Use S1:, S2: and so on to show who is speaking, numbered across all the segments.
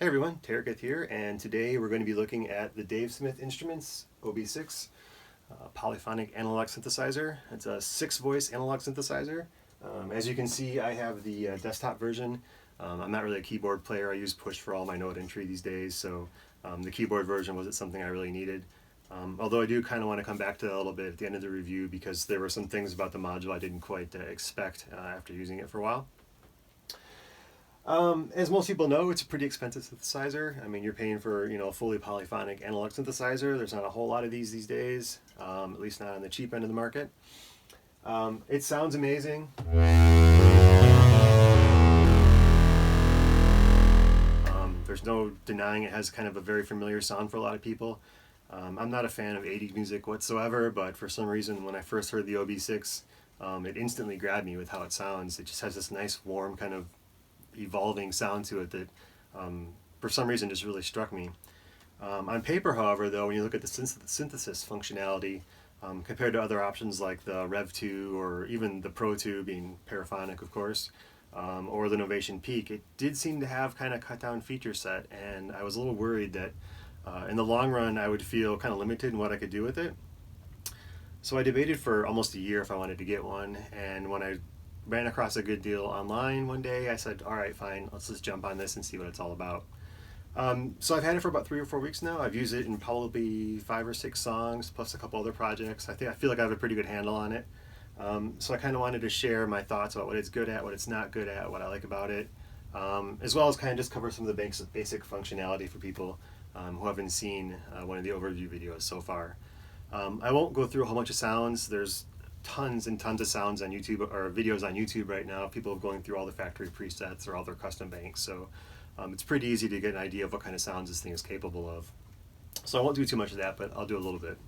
S1: Hey everyone, Tarekith here, and today we're going to be looking at the Dave Smith Instruments OB-6 polyphonic analog synthesizer. It's a 6-voice analog synthesizer. As you can see, I have the desktop version. I'm not really a keyboard player. I use push for all my note entry these days, so the keyboard version wasn't something I really needed. Although I do kind of want to come back to that a little bit at the end of the review because there were some things about the module I didn't quite expect after using it for a while. As most people know, it's a pretty expensive synthesizer. I mean, you're paying for, a fully polyphonic analog synthesizer. There's not a whole lot of these days, at least not on the cheap end of the market. It sounds amazing. There's no denying it has kind of a very familiar sound for a lot of people. I'm not a fan of 80s music whatsoever, but for some reason, when I first heard the OB-6, it instantly grabbed me with how it sounds. It just has this nice, warm kind of evolving sound to it that for some reason just really struck me. On paper, however, though, when you look at the synthesis functionality compared to other options like the Rev 2 or even the Pro 2 being paraphonic, of course, or the Novation Peak, it did seem to have kind of cut down feature set, and I was a little worried that in the long run I would feel kind of limited in what I could do with it. So I debated for almost a year if I wanted to get one, and when I ran across a good deal online one day, I said, all right, fine, let's just jump on this and see what it's all about. So I've had it for about 3 or 4 weeks now. I've used it in probably 5 or 6 songs, plus a couple other projects. I feel like I have a pretty good handle on it. So I kind of wanted to share my thoughts about what it's good at, what it's not good at, what I like about it, as well as kind of just cover some of the basic functionality for people who haven't seen one of the overview videos so far. I won't go through a whole bunch of sounds. There's tons and tons of sounds on YouTube or videos on YouTube right now. People are going through all the factory presets or all their custom banks, so it's pretty easy to get an idea of what kind of sounds this thing is capable of. So I won't do too much of that, but I'll do a little bit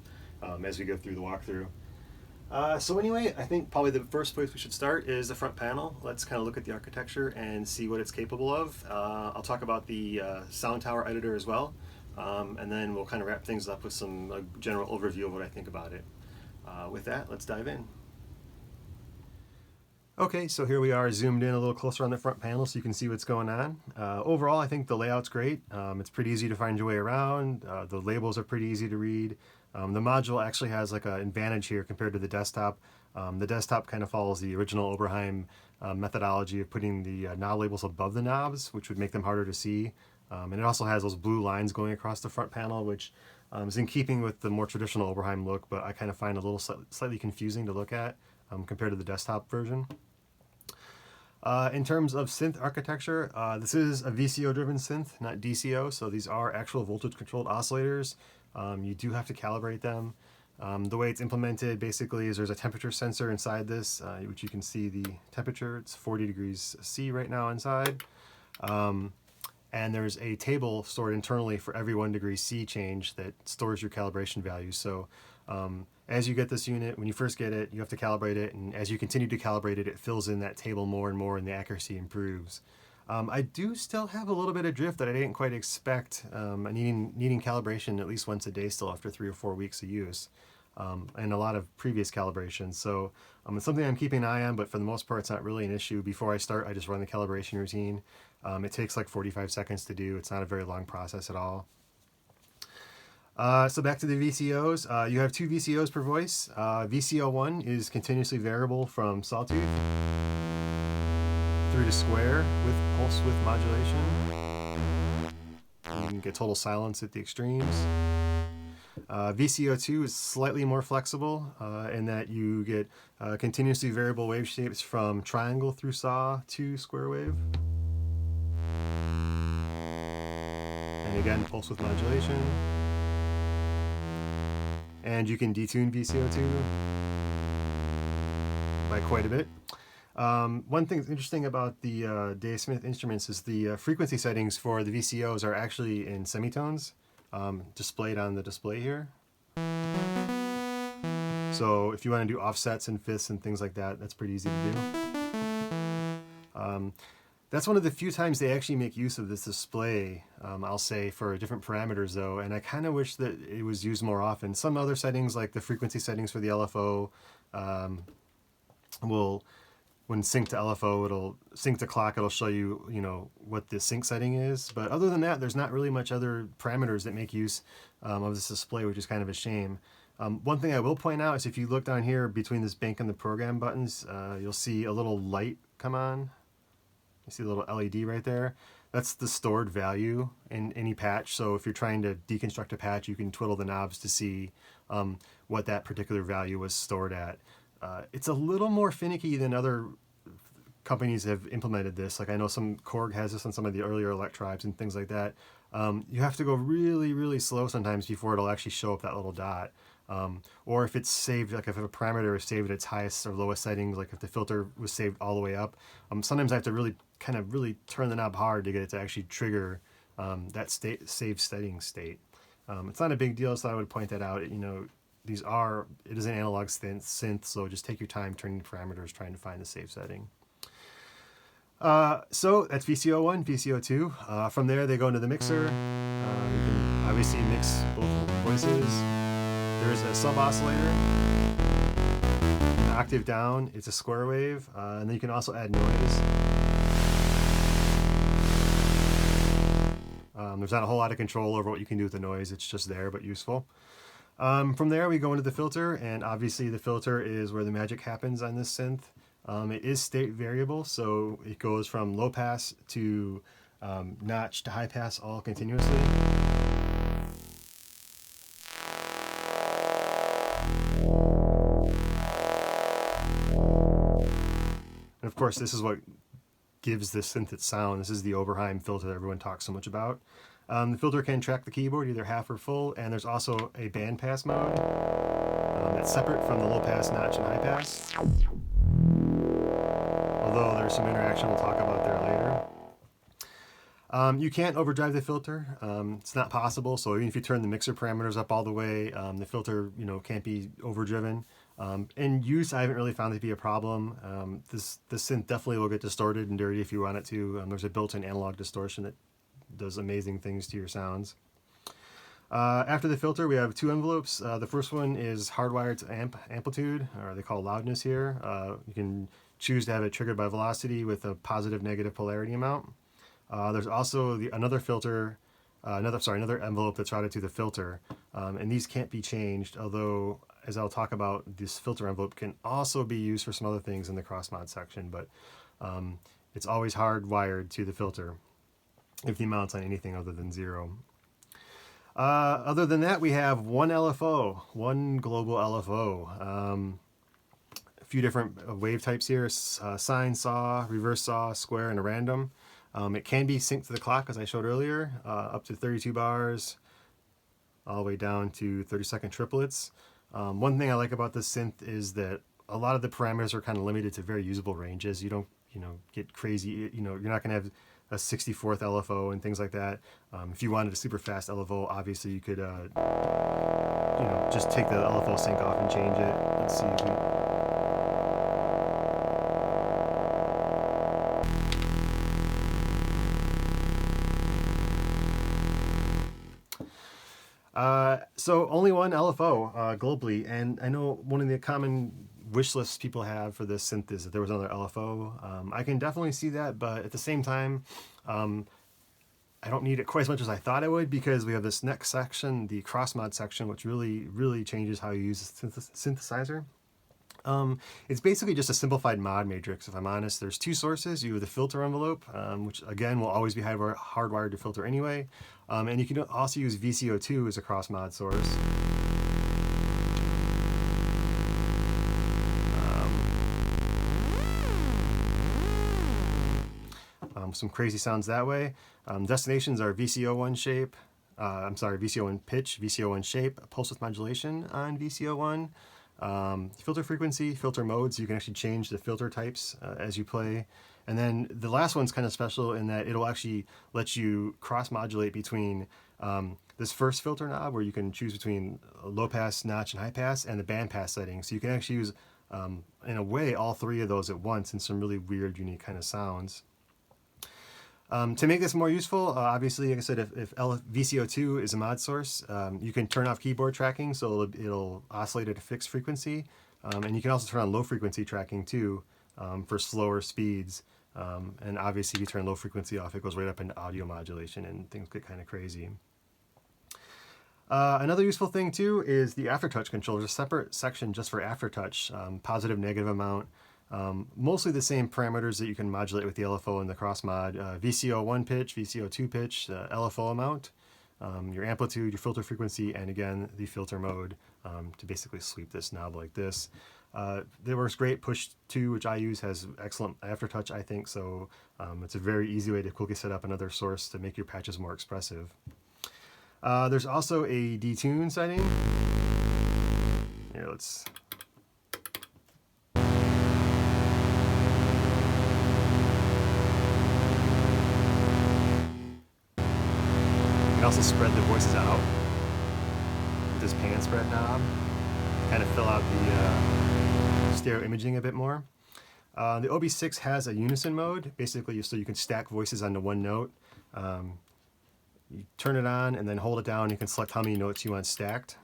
S1: as we go through the walkthrough. So anyway, I think probably the first place we should start is the front panel. Let's kind of look at the architecture and see what it's capable of. I'll talk about the sound tower editor as well, and then we'll kind of wrap things up with some general overview of what I think about it. With that, let's dive in. Okay, so here we are zoomed in a little closer on the front panel so you can see what's going on. Overall, I think the layout's great. It's pretty easy to find your way around. The labels are pretty easy to read. The module actually has like an advantage here compared to the desktop. The desktop kind of follows the original Oberheim methodology of putting the knob labels above the knobs, which would make them harder to see. And it also has those blue lines going across the front panel, which is in keeping with the more traditional Oberheim look, but I kind of find a little slightly confusing to look at compared to the desktop version. In terms of synth architecture, this is a VCO-driven synth, not DCO, so these are actual voltage-controlled oscillators. You do have to calibrate them. The way it's implemented basically is there's a temperature sensor inside this, which you can see the temperature. It's 40 degrees C right now inside. And there's a table stored internally for every 1 degree C change that stores your calibration value. So as you get this unit, when you first get it, you have to calibrate it, and as you continue to calibrate it, it fills in that table more and more and the accuracy improves. I do still have a little bit of drift that I didn't quite expect, needing calibration at least once a day still after 3 or 4 weeks of use, and a lot of previous calibrations. So it's something I'm keeping an eye on, but for the most part it's not really an issue. Before I start, I just run the calibration routine. It takes like 45 seconds to do. It's not a very long process at all. So back to the VCOs. You have 2 VCOs per voice. VCO1 is continuously variable from sawtooth through to square with pulse width modulation. You can get total silence at the extremes. VCO2 is slightly more flexible in that you get continuously variable wave shapes from triangle through saw to square wave. And again, pulse width modulation. And you can detune VCO2 by quite a bit. One thing that's interesting about the Dave Smith instruments is the frequency settings for the VCOs are actually in semitones, displayed on the display here. So if you want to do offsets and fifths and things like that, that's pretty easy to do. That's one of the few times they actually make use of this display, I'll say, for different parameters though, and I kind of wish that it was used more often. Some other settings, like the frequency settings for the LFO, will when sync to LFO, it'll sync to clock, it'll show you, you know, what the sync setting is. But other than that, there's not really much other parameters that make use of this display, which is kind of a shame. One thing I will point out is if you look down here between this bank and the program buttons, you'll see a little light come on. You see the little LED right there? That's the stored value in any patch. So if you're trying to deconstruct a patch, you can twiddle the knobs to see what that particular value was stored at. It's a little more finicky than other companies have implemented this. Like I know some Korg has this on some of the earlier Electribes and things like that. You have to go really, really slow sometimes before it'll actually show up that little dot. Or if it's saved, like if a parameter is saved at its highest or lowest settings, like if the filter was saved all the way up, sometimes I have to really turn the knob hard to get it to actually trigger that saved setting state. It's not a big deal, so I would point that out. You know, it is an analog synth, so just take your time turning parameters, trying to find the save setting. So that's VCO1, VCO2. From there, they go into the mixer. You can obviously mix both voices. There's a sub oscillator, an octave down. It's a square wave, and then you can also add noise. There's not a whole lot of control over what you can do with the noise. It's just there, but useful. From there, we go into the filter, and obviously the filter is where the magic happens on this synth. It is state variable, so it goes from low pass to notch to high pass all continuously. And of course, this is what gives this synth its sound. This is the Oberheim filter that everyone talks so much about. The filter can track the keyboard either half or full, and there's also a bandpass mode that's separate from the low pass, notch, and high pass. Although there's some interaction we'll talk about there later. You can't overdrive the filter. It's not possible. So even if you turn the mixer parameters up all the way, the filter, you know, can't be overdriven. In use, I haven't really found it to be a problem. This synth definitely will get distorted and dirty if you want it to. There's a built-in analog distortion that does amazing things to your sounds. After the filter, we have two envelopes. The first one is hardwired to amplitude, or they call loudness here. You can choose to have it triggered by velocity with a positive negative polarity amount. There's also another envelope that's routed to the filter, and these can't be changed, although as I'll talk about, this filter envelope can also be used for some other things in the cross-mod section, but it's always hardwired to the filter if the amount's on anything other than 0. Other than that, we have one LFO, one global LFO. A few different wave types here: sine, saw, reverse saw, square, and a random. It can be synced to the clock, as I showed earlier, up to 32 bars, all the way down to 30-second triplets. One thing I like about this synth is that a lot of the parameters are kind of limited to very usable ranges. You don't, get crazy. You're not going to have a 64th LFO and things like that. If you wanted a super fast LFO, obviously you could, just take the LFO sync off and change it. Let's see. So only one LFO globally, and I know one of the common wish lists people have for this synth is that there was another LFO. I can definitely see that, but at the same time, I don't need it quite as much as I thought I would, because we have this next section, the cross-mod section, which really changes how you use the synthesizer. It's basically just a simplified mod matrix, if I'm honest. There's two sources. You have the filter envelope, which again will always be hardwired to filter anyway. And you can also use VCO2 as a cross-mod source. Some crazy sounds that way. Destinations are VCO1 shape, VCO1 pitch, VCO1 shape, pulse width modulation on VCO1. Filter frequency, filter modes, you can actually change the filter types as you play. And then the last one's kind of special in that it'll actually let you cross-modulate between this first filter knob, where you can choose between low pass, notch, and high pass, and the band pass setting. So you can actually use, in a way, all three of those at once in some really weird, unique kind of sounds. To make this more useful, obviously, like I said, if VCO2 is a mod source, you can turn off keyboard tracking, so it'll oscillate at a fixed frequency. And you can also turn on low frequency tracking too, for slower speeds. And obviously if you turn low frequency off, it goes right up into audio modulation and things get kind of crazy. Another useful thing too is the aftertouch control. There's a separate section just for aftertouch, positive, negative amount. Mostly the same parameters that you can modulate with the LFO and the cross mod. VCO 1 pitch, VCO 2 pitch, LFO amount, your amplitude, your filter frequency, and again the filter mode to basically sweep this knob like this. It works great. Push 2, which I use, has excellent aftertouch, I think, so it's a very easy way to quickly set up another source to make your patches more expressive. There's also a detune setting. Here, let's... You can also spread the voices out with this pan spread knob, kind of fill out the stereo imaging a bit more. The OB-6 has a unison mode, basically so you can stack voices onto one note. You turn it on and then hold it down. You can select how many notes you want stacked.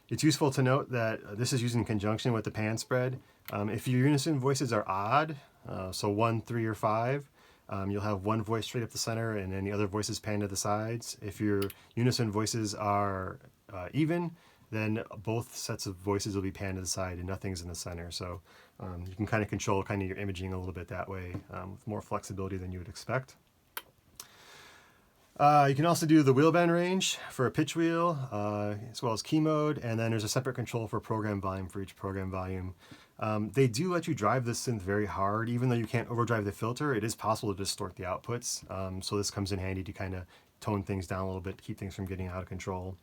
S1: It's useful to note that this is used in conjunction with the pan spread. If your unison voices are odd, so 1, 3, or 5, you'll have one voice straight up the center and then the other voices pan to the sides. If your unison voices are even, then both sets of voices will be panned to the side and nothing's in the center. So you can kind of control your imaging a little bit that way with more flexibility than you would expect. You can also do the wheel bend range for a pitch wheel, as well as key mode, and then there's a separate control for program volume for each program volume. They do let you drive this synth very hard. Even though you can't overdrive the filter, it is possible to distort the outputs, so this comes in handy to kind of tone things down a little bit to keep things from getting out of control.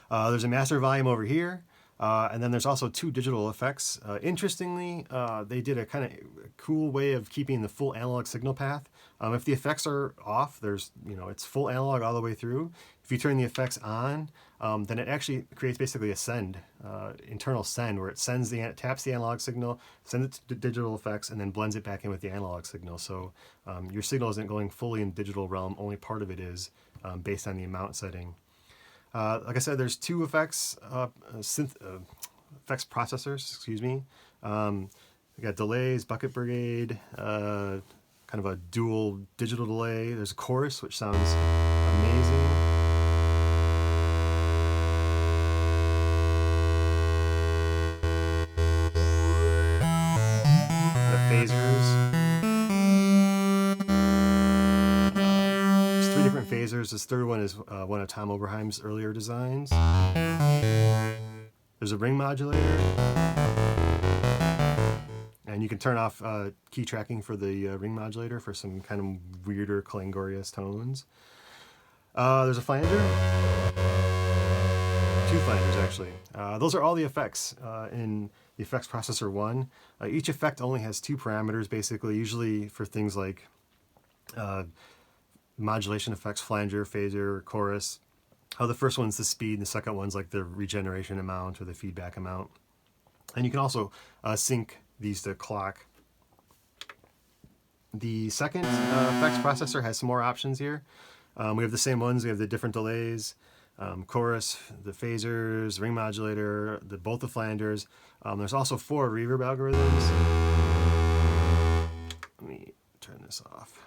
S1: There's a master volume over here, and then there's also 2 digital effects. Interestingly, they did a kind of cool way of keeping the full analog signal path. If the effects are off, it's full analog all the way through. If you turn the effects on, then it actually creates basically a send, internal send, where it taps the analog signal, sends it to digital effects, and then blends it back in with the analog signal. So your signal isn't going fully in digital realm, only part of it is based on the amount setting. Like I said, there's 2 effects, effects processors, excuse me. We got delays, bucket brigade, kind of a dual digital delay. There's a chorus, which sounds amazing. The phasers. There's 3 different phasers. This third one is one of Tom Oberheim's earlier designs. There's a ring modulator. And you can turn off key tracking for the ring modulator for some kind of weirder clangorous tones. There's a flanger. 2 flangers, actually. Those are all the effects in the effects processor 1. Each effect only has 2 parameters, basically, usually for things like modulation effects, flanger, phaser, chorus. The first one's the speed, and the second one's like the regeneration amount or the feedback amount. And you can also sync these to clock. The second effects processor has some more options here. We have the same ones. We have the different delays, chorus, the phasers, ring modulator, both the flangers. There's also 4 reverb algorithms. Let me turn this off.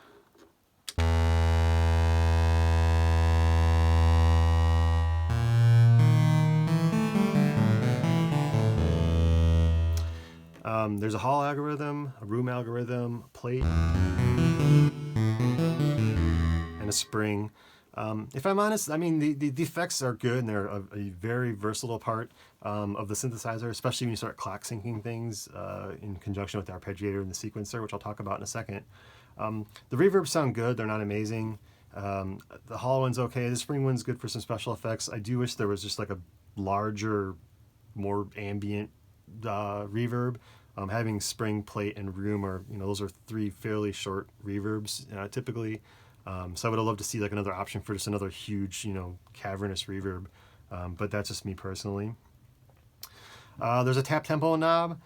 S1: There's a hall algorithm, a room algorithm, a plate, and a spring. If I'm honest, I mean, the effects are good, and they're a very versatile part of the synthesizer, especially when you start clock syncing things in conjunction with the arpeggiator and the sequencer, which I'll talk about in a second. The reverbs sound good. They're not amazing. The hall one's okay. The spring one's good for some special effects. I do wish there was just like a larger, more ambient reverb. Having spring, plate, and room are, those are 3 fairly short reverbs typically. So I would have loved to see like another option for just another huge, cavernous reverb. But that's just me personally. There's a tap tempo knob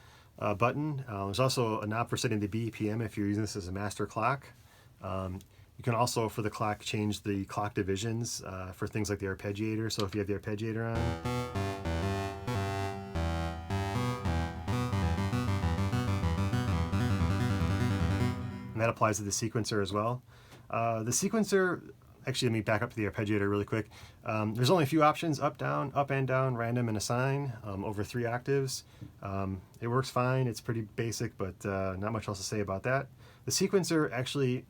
S1: button. There's also a knob for setting the BPM if you're using this as a master clock. You can also, for the clock, change the clock divisions for things like the arpeggiator. So if you have the arpeggiator on, and that applies to the sequencer as well. The sequencer, actually, let me back up to the arpeggiator really quick. There's only a few options: up, down, up and down, random, and assign, over 3 octaves. It works fine. It's pretty basic, but not much else to say about that. The sequencer actually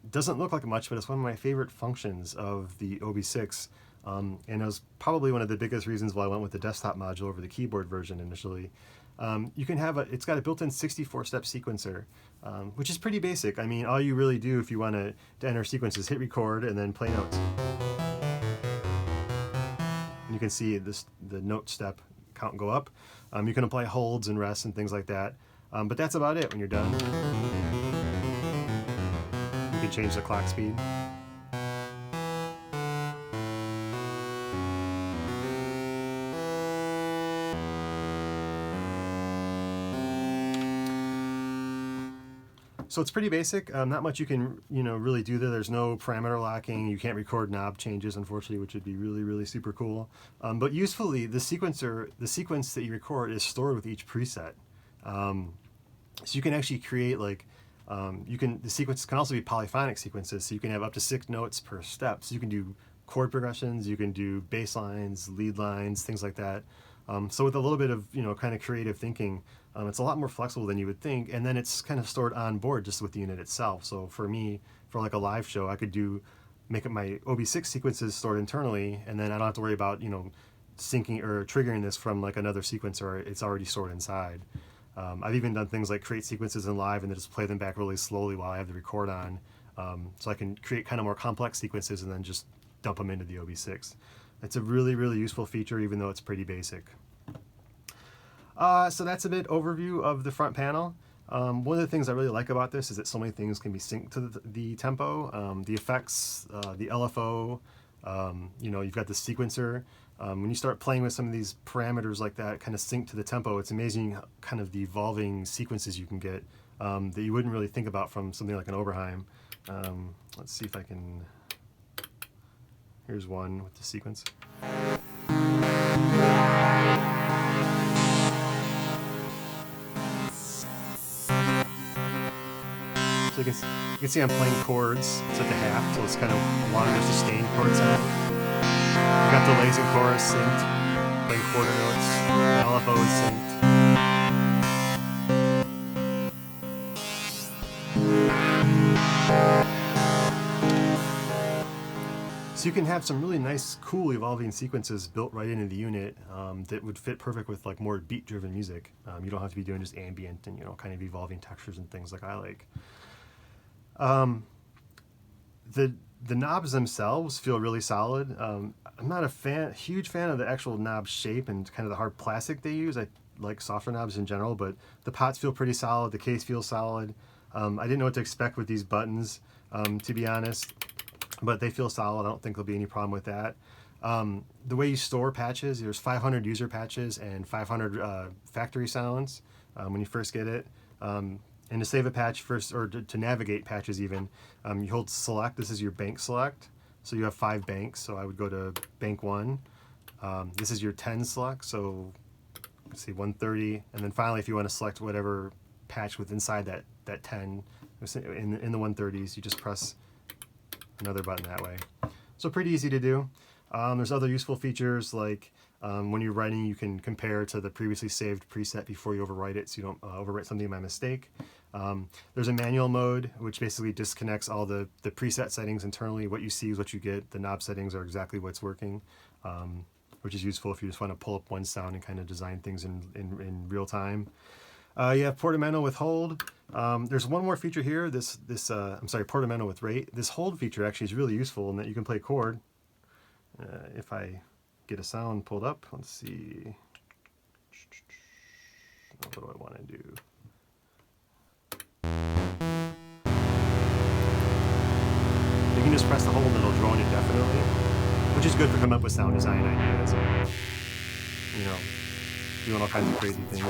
S1: doesn't look like much, but it's one of my favorite functions of the OB-6. And it was probably one of the biggest reasons why I went with the desktop module over the keyboard version initially. You can have it's got a built-in 64-step sequencer, which is pretty basic. I mean, all you really do if you want to enter sequences, hit record and then play notes. And you can see the note step count go up. You can apply holds and rests and things like that. But that's about it when you're done. You can change the clock speed. So it's pretty basic. Not much you can really do there. There's no parameter locking. You can't record knob changes, unfortunately, which would be really, really super cool. But usefully, the sequence that you record is stored with each preset. So you can actually create the sequences can also be polyphonic sequences. So you can have up to 6 notes per step. So you can do chord progressions, you can do bass lines, lead lines, things like that. So with a little bit of kind of creative thinking, it's a lot more flexible than you would think, and then it's kind of stored on board just with the unit itself. So for me, for like a live show, I could make up my OB-6 sequences stored internally, and then I don't have to worry about syncing or triggering this from like another sequencer. It's already stored inside. I've even done things like create sequences in live and then just play them back really slowly while I have the record on, so I can create kind of more complex sequences and then just dump them into the OB-6. It's a really, really useful feature, even though it's pretty basic. So that's a bit overview of the front panel. One of the things I really like about this is that so many things can be synced to the tempo, the effects, the LFO. You've got the sequencer. When you start playing with some of these parameters like that, kind of sync to the tempo, it's amazing kind of the evolving sequences you can get that you wouldn't really think about from something like an Oberheim. Let's see if I can. Here's one with the sequence. So you can see I'm playing chords. It's at the half, so it's kind of longer sustained chord sound. I've got delays in chorus synced, playing quarter notes, LFO is synced. So you can have some really nice, cool, evolving sequences built right into the unit that would fit perfect with like more beat-driven music. You don't have to be doing just ambient and kind of evolving textures and things like I like. The knobs themselves feel really solid. I'm not a huge fan of the actual knob shape and kind of the hard plastic they use. I like softer knobs in general, but the pots feel pretty solid. The case feels solid. I didn't know what to expect with these buttons, to be honest, but they feel solid. I don't think there'll be any problem with that. The way you store patches, there's 500 user patches and 500 factory sounds when you first get it. And to save a patch first, or to navigate patches even, you hold select. This is your bank select. So you have 5 banks. So I would go to bank 1. This is your 10 select. So let's see, 130. And then finally, if you want to select whatever patch with inside that 10 in the 130s, you just press another button that way. So pretty easy to do. There's other useful features like when you're writing, you can compare to the previously saved preset before you overwrite it, so you don't overwrite something by mistake. There's a manual mode, which basically disconnects all the preset settings internally. What you see is what you get. The knob settings are exactly what's working, which is useful if you just want to pull up one sound and kind of design things in real time. You have portamento with hold. There's one more feature here. Portamento with rate. This hold feature actually is really useful in that you can play chord. If I get a sound pulled up, let's see. What do I want to do? You can just press the hold and it'll drone indefinitely, which is good for coming up with sound design ideas and, doing all kinds of crazy things.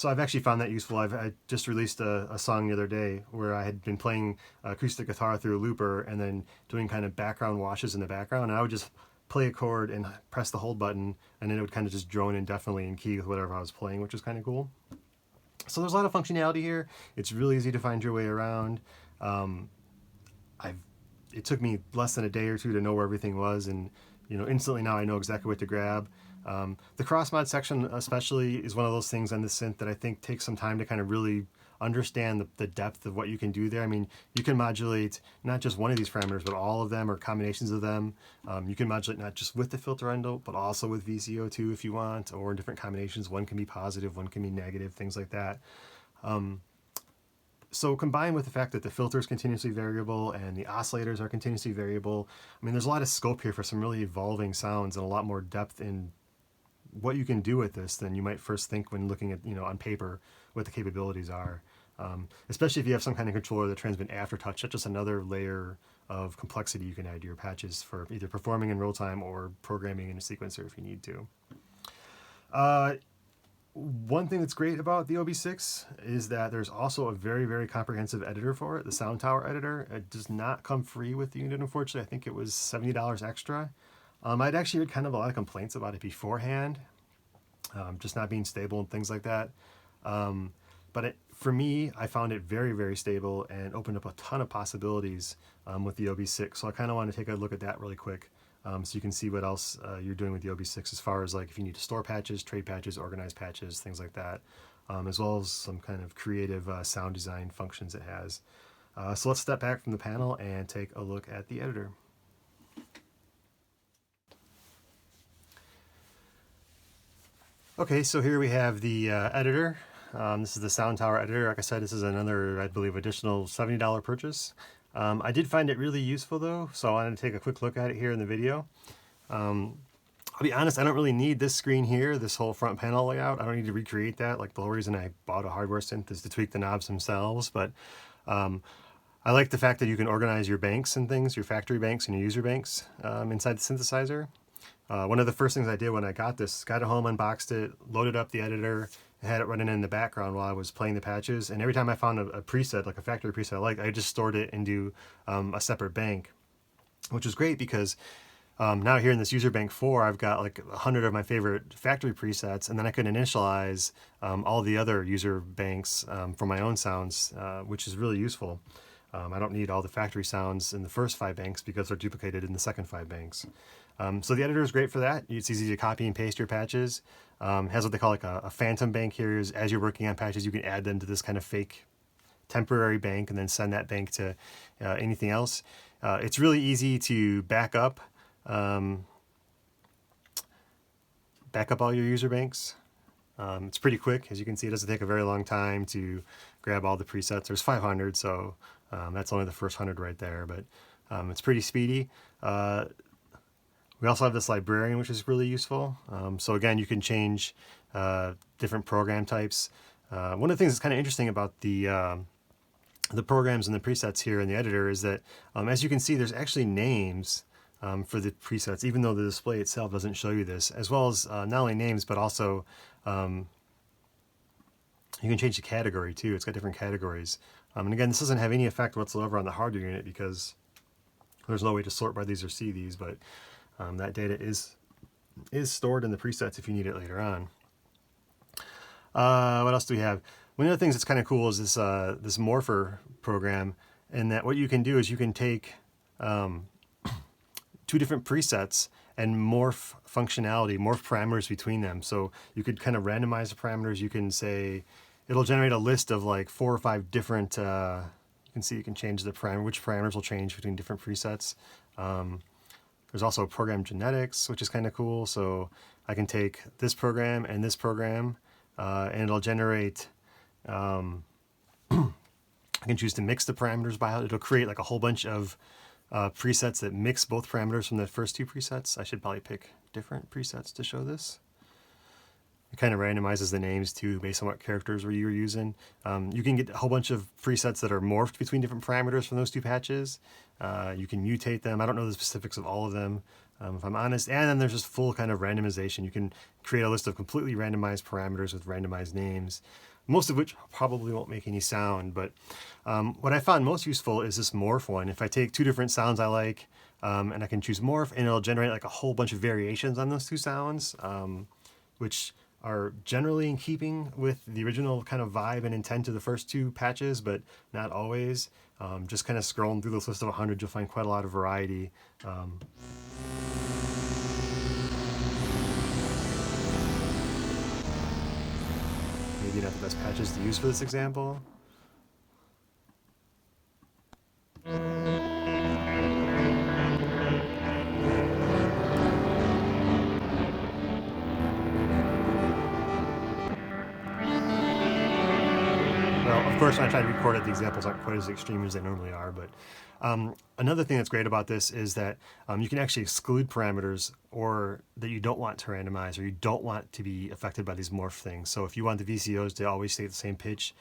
S1: So I've actually found that useful. I just released a song the other day where I had been playing acoustic guitar through a looper and then doing kind of background washes in the background. And I would just play a chord and press the hold button, and then it would kind of just drone indefinitely in key with whatever I was playing, which was kind of cool. So there's a lot of functionality here. It's really easy to find your way around. It took me less than a day or two to know where everything was, and instantly now I know exactly what to grab. The cross-mod section especially is one of those things on the synth that I think takes some time to kind of really understand the depth of what you can do there. I mean, you can modulate not just one of these parameters, but all of them or combinations of them. You can modulate not just with the filter envelope, but also with VCO2 if you want, or in different combinations. One can be positive, one can be negative, things like that. So combined with the fact that the filter is continuously variable and the oscillators are continuously variable, I mean, there's a lot of scope here for some really evolving sounds and a lot more depth in what you can do with this than you might first think when looking at, on paper, what the capabilities are. Especially if you have some kind of controller that transmits aftertouch, that's just another layer of complexity you can add to your patches for either performing in real time or programming in a sequencer if you need to. One thing that's great about the OB-6 is that there's also a very, very comprehensive editor for it, the Sound Tower editor. It does not come free with the unit, unfortunately. I think it was $70 extra. I'd actually heard kind of a lot of complaints about it beforehand, just not being stable and things like that. But for me, I found it very, very stable and opened up a ton of possibilities with the OB-6. So I kind of want to take a look at that really quick so you can see what else you're doing with the OB-6 as far as like if you need to store patches, trade patches, organize patches, things like that, as well as some kind of creative sound design functions it has. So let's step back from the panel and take a look at the editor. Okay, so here we have the editor. This is the Sound Tower editor. Like I said, this is another, I believe, additional $70 purchase. I did find it really useful though, so I wanted to take a quick look at it here in the video. I'll be honest, I don't really need this screen here, this whole front panel layout. I don't need to recreate that. Like the whole reason I bought a hardware synth is to tweak the knobs themselves, but I like the fact that you can organize your banks and things, your factory banks and your user banks inside the synthesizer. One of the first things I did when I got this, got it home, unboxed it, loaded up the editor, and had it running in the background while I was playing the patches. And every time I found a preset, like a factory preset I liked, I just stored it into a separate bank, which was great because now here in this user bank 4, I've got like 100 of my favorite factory presets, and then I could initialize all the other user banks for my own sounds, which is really useful. I don't need all the factory sounds in the first 5 banks because they're duplicated in the second 5 banks. So the editor is great for that. It's easy to copy and paste your patches. Has what they call like a phantom bank here. As you're working on patches, you can add them to this kind of fake temporary bank and then send that bank to anything else. It's really easy to back up all your user banks. It's pretty quick. As you can see, it doesn't take a very long time to grab all the presets. There's 500, so that's only the first 100 right there, but it's pretty speedy. We also have this librarian, which is really useful. So again, you can change different program types. One of the things that's kind of interesting about the programs and the presets here in the editor is that, as you can see, there's actually names for the presets, even though the display itself doesn't show you this, as well as not only names, but also you can change the category too. It's got different categories. And again, this doesn't have any effect whatsoever on the hardware unit because there's no way to sort by these or see these, but that data is stored in the presets if you need it later on. What else do we have? One of the things that's kind of cool is this this morpher program, and that what you can do is you can take 2 different presets and morph functionality, morph parameters between them. So you could kind of randomize the parameters. You can say it'll generate a list of like 4 or 5 different. You can see you can change the which parameters will change between different presets. There's also program genetics, which is kind of cool. So I can take this program and this program, and it'll generate. I can choose to mix the parameters by. It'll create like a whole bunch of presets that mix both parameters from the first 2 presets. I should probably pick different presets to show this. It kind of randomizes the names too based on what characters you were using. You can get a whole bunch of presets that are morphed between different parameters from those 2 patches. You can mutate them. I don't know the specifics of all of them, if I'm honest. And then there's just full kind of randomization. You can create a list of completely randomized parameters with randomized names. most of which probably won't make any sound. But what I found most useful is this morph one. If I take two different sounds I like, and I can choose morph, and it'll generate like a whole bunch of variations on those two sounds, which are generally in keeping with the original kind of vibe and intent of the first two patches, but not always. Just kind of scrolling through this list of 100, you'll find quite a lot of variety. Maybe not the best patches to use for this example. Of course, when I try to record it, the examples aren't quite as extreme as they normally are. But another thing that's great about this is that you can actually exclude parameters or that you don't want to randomize or you don't want to be affected by these morph things. So if you want the VCOs to always stay at the same pitch,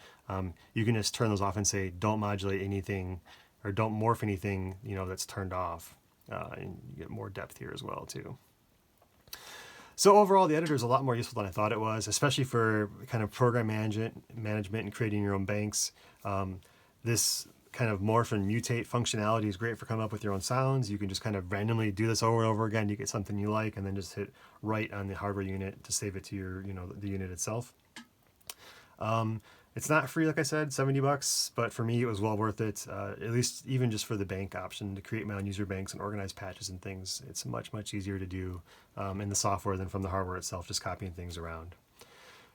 S1: you can just turn those off and say, don't modulate anything or don't morph anything, that's turned off. And you get more depth here as well, too. So overall, the editor is a lot more useful than I thought it was, especially for kind of program management and creating your own banks. This kind of morph and mutate functionality is great for coming up with your own sounds. You can just kind of randomly do this over and over again. You get something you like, and then just hit write on the hardware unit to save it to your, the unit itself. It's not free, like I said, $70, but for me it was well worth it. At least even just for the bank option to create my own user banks and organize patches and things. It's much easier to do in the software than from the hardware itself, just copying things around.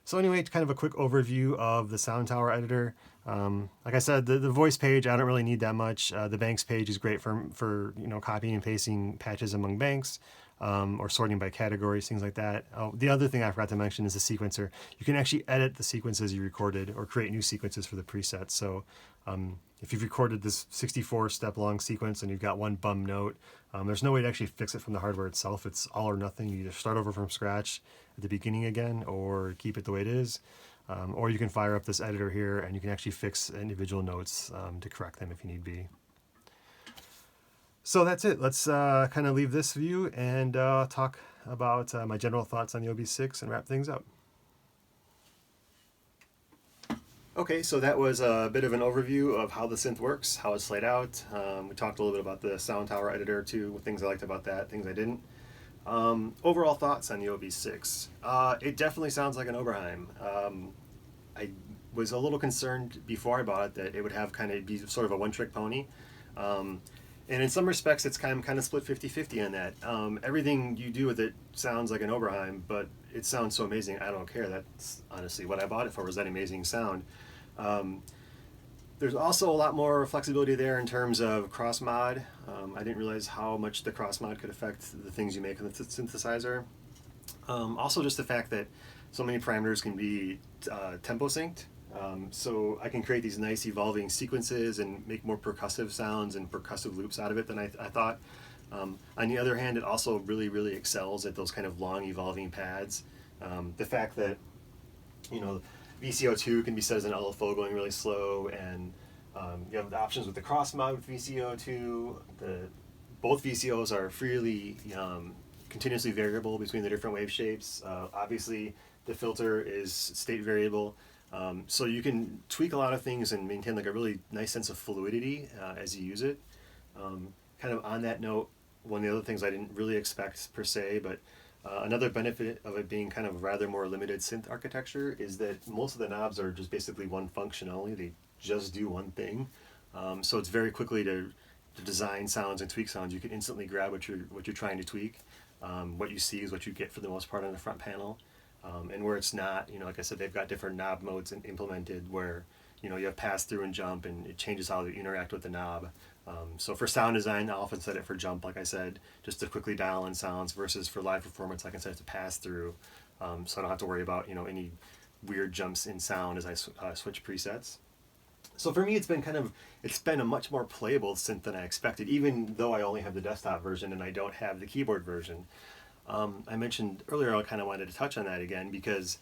S1: So anyway, kind of a quick overview of the Sound Tower editor. Like I said, the voice page, I don't really need that much. The banks page is great for copying and pasting patches among banks. Or sorting by categories, things like that. The other thing I forgot to mention is the sequencer. You can actually edit the sequences you recorded or create new sequences for the presets. So if you've recorded this 64-step long sequence and you've got one bum note, there's no way to actually fix it from the hardware itself. It's all or nothing. You either start over from scratch at the beginning again or keep it the way it is. Or you can fire up this editor here and you can actually fix individual notes to correct them if you need be. So that's it. Let's kind of leave this view and talk about my general thoughts on the OB-6 and wrap things up. Okay, so that was a bit of an overview of how the synth works, how it's laid out. We talked a little bit about the Sound Tower editor too, things I liked about that, things I didn't. Overall thoughts on the OB-6. It definitely sounds like an Oberheim. I was a little concerned before I bought it that it would have kind of be sort of a one-trick pony. And in some respects, it's kind of split 50-50 on that. Everything you do with it sounds like an Oberheim, but it sounds so amazing, I don't care. That's honestly what I bought it for, was that amazing sound. There's also a lot more flexibility there in terms of cross-mod. I didn't realize how much the cross-mod could affect the things you make on the synthesizer. Also just the fact that so many parameters can be tempo synced. So I can create these nice evolving sequences and make more percussive sounds and percussive loops out of it than I thought. On the other hand, it also really excels at those kind of long evolving pads. The fact that, VCO2 can be set as an LFO going really slow, and you have the options with the cross mod with VCO2. Both VCOs are freely continuously variable between the different wave shapes. Obviously, the filter is state variable. So you can tweak a lot of things and maintain like a really nice sense of fluidity as you use it. Kind of on that note, one of the other things I didn't really expect per se, but another benefit of it being kind of rather more limited synth architecture is that most of the knobs are just basically one function only. They just do one thing. So it's very quickly to design sounds and tweak sounds. You can instantly grab what you're trying to tweak. What you see is what you get for the most part on the front panel. And where it's not, like I said, they've got different knob modes implemented where, you have pass through and jump, and it changes how you interact with the knob. So for sound design, I often set it for jump, like I said, just to quickly dial in sounds, versus for live performance, I can set it to pass through. So I don't have to worry about, any weird jumps in sound as I switch presets. So for me, it's been a much more playable synth than I expected, even though I only have the desktop version and I don't have the keyboard version. I mentioned earlier I kind of wanted to touch on that again because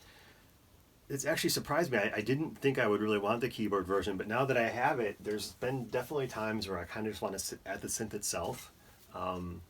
S1: it's actually surprised me. I didn't think I would really want the keyboard version, but now that I have it, there's been definitely times where I kind of just want to sit at the synth itself and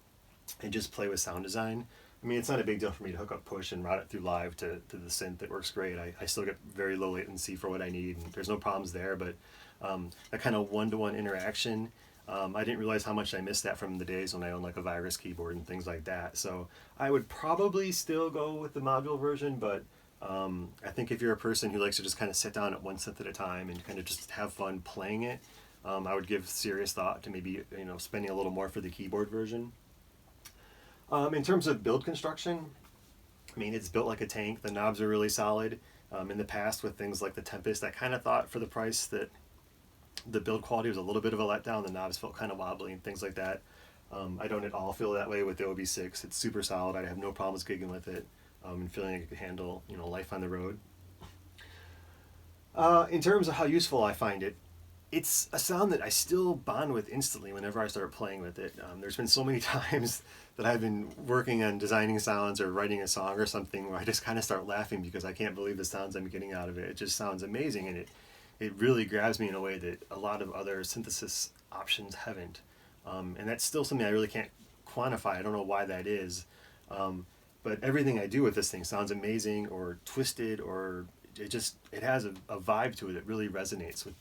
S1: just play with sound design. I mean, it's not a big deal for me to hook up push and route it through live to the synth. It works great. I still get very low latency for what I need, and there's no problems there. But that kind of one-to-one interaction, I didn't realize how much I missed that from the days when I owned like a virus keyboard and things like that. So I would probably still go with the module version, but I think if you're a person who likes to just kind of sit down at one synth at a time and kind of just have fun playing it, I would give serious thought to maybe spending a little more for the keyboard version. In terms of build construction, I mean, it's built like a tank. The knobs are really solid. In the past with things like the Tempest, I kind of thought for the price that the build quality was a little bit of a letdown. The knobs felt kind of wobbly and things like that. I don't at all feel that way with the OB-6. It's super solid. I have no problems gigging with it and feeling like it could handle life on the road. In terms of how useful I find it, it's a sound that I still bond with instantly whenever I start playing with it. There's been so many times that I've been working on designing sounds or writing a song or something where I just kind of start laughing because I can't believe the sounds I'm getting out of it. It just sounds amazing, and it really grabs me in a way that a lot of other synthesis options haven't. And that's still something I really can't quantify. I don't know why that is. But everything I do with this thing sounds amazing or twisted, or it has a vibe to it that really resonates with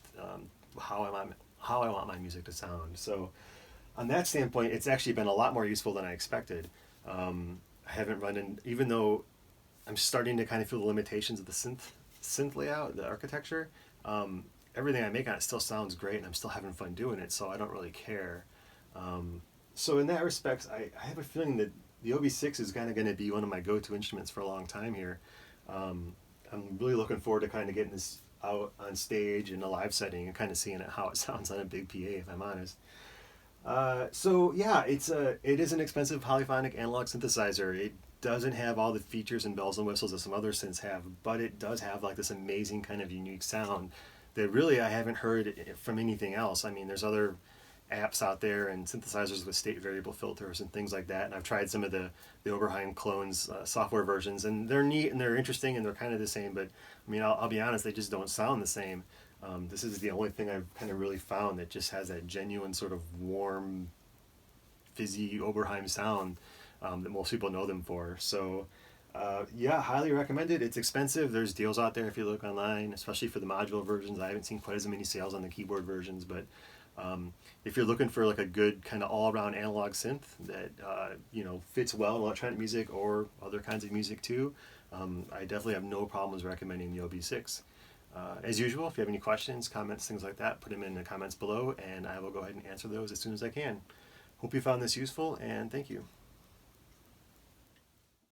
S1: how I want my music to sound. So on that standpoint, it's actually been a lot more useful than I expected. I haven't run in, even though I'm starting to kind of feel the limitations of the synth layout, the architecture. Everything I make on it still sounds great, and I'm still having fun doing it, so I don't really care. So in that respect, I have a feeling that the OB-6 is kind of going to be one of my go-to instruments for a long time here. I'm really looking forward to kind of getting this out on stage in a live setting and kind of seeing how it sounds on a big PA, if I'm honest. So yeah, it is an expensive polyphonic analog synthesizer. It doesn't have all the features and bells and whistles that some other synths have, but it does have like this amazing kind of unique sound that really I haven't heard from anything else. I mean, there's other apps out there and synthesizers with state variable filters and things like that, and I've tried some of the Oberheim clones software versions, and they're neat and they're interesting and they're kind of the same, but I mean, I'll be honest, they just don't sound the same. This is the only thing I've kind of really found that just has that genuine sort of warm, fizzy Oberheim sound that most people know them for. So yeah, highly recommend it. It's expensive. There's deals out there if you look online, especially for the module versions. I haven't seen quite as many sales on the keyboard versions, but if you're looking for like a good kind of all-around analog synth that fits well in electronic music or other kinds of music too, I definitely have no problems recommending the OB-6. As usual, if you have any questions, comments, things like that, put them in the comments below, and I will go ahead and answer those as soon as I can. Hope you found this useful, and thank you.